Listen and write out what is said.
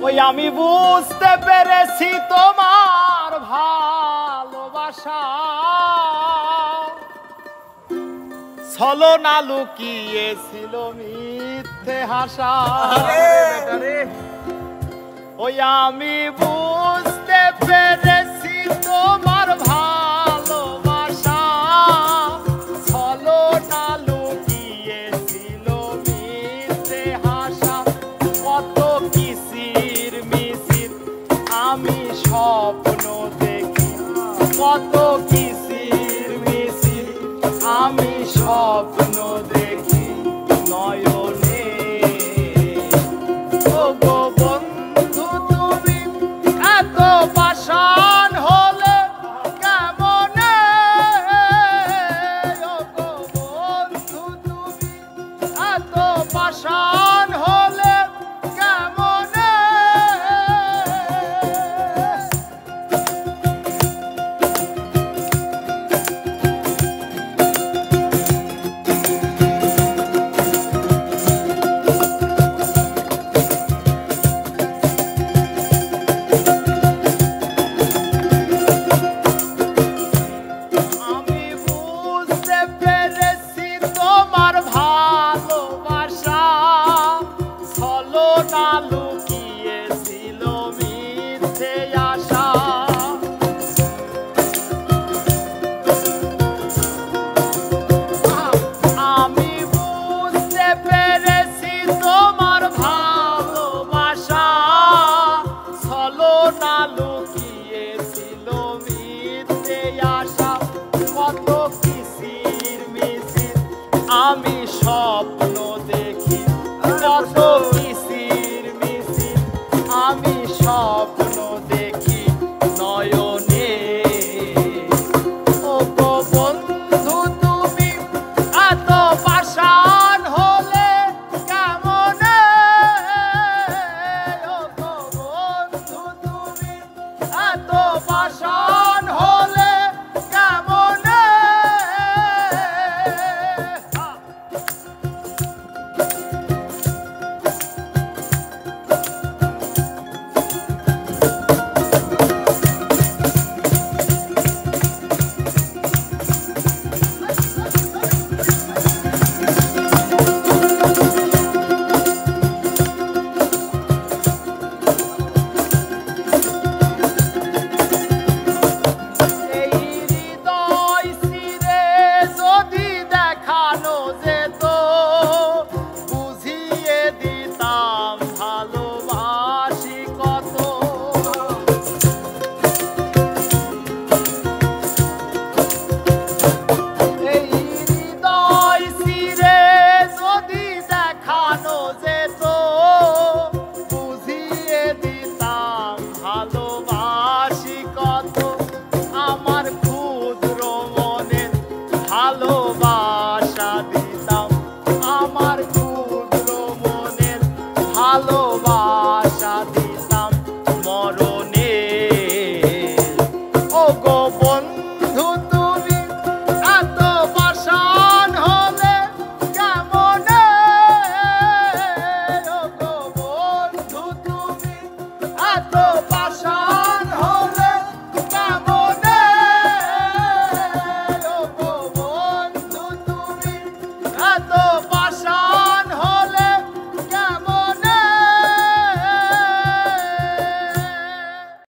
ওই আমি বুঝতে পেরেছি তোমার ভালোবাসা ছলনা লুকিয়েছিল মিথ্যে হাসা। ওই আমি বুঝতে পেরেছি তোমার ভালোবাসা ছলনা লুকিয়েছিল মিথ্যে হাসা। কত কিসির মিছির আমি স্বপ্ন দেখি, কত কিসির মিছির আমি স্বপ্ন দেখি নয়নে। ও গো বন্ধু তুমি এত পাষাণ হলে কেমনে? ও গো বন্ধু তুমি এত পাষাণ হলে কেমনে? লুকিয়েছিল মিথ্যে আশা। আমি বুঝতে পেরেছি তোমার ভালোবাসা ছলনা লুকিয়েছিল মিথ্যে আশা। কত কিসির মিছির আমি স্বপ্ন দেখি, কত আমি স্বপ্ন দেখি নয়নে। ও গো বন্ধু তুমি এত পাষাণ হলে কেমনে? ও গো বন্ধু তুমি এত পাষাণ হলে কেমনে? ভালোবাসা দিতাম আমার ক্ষুদ্র মনের ভালোবাসা দিতাম মরণে। ও গো বন্ধু তুমি এত পাষাণ হলে কেমনে? ও গো বন্ধু তুমি এত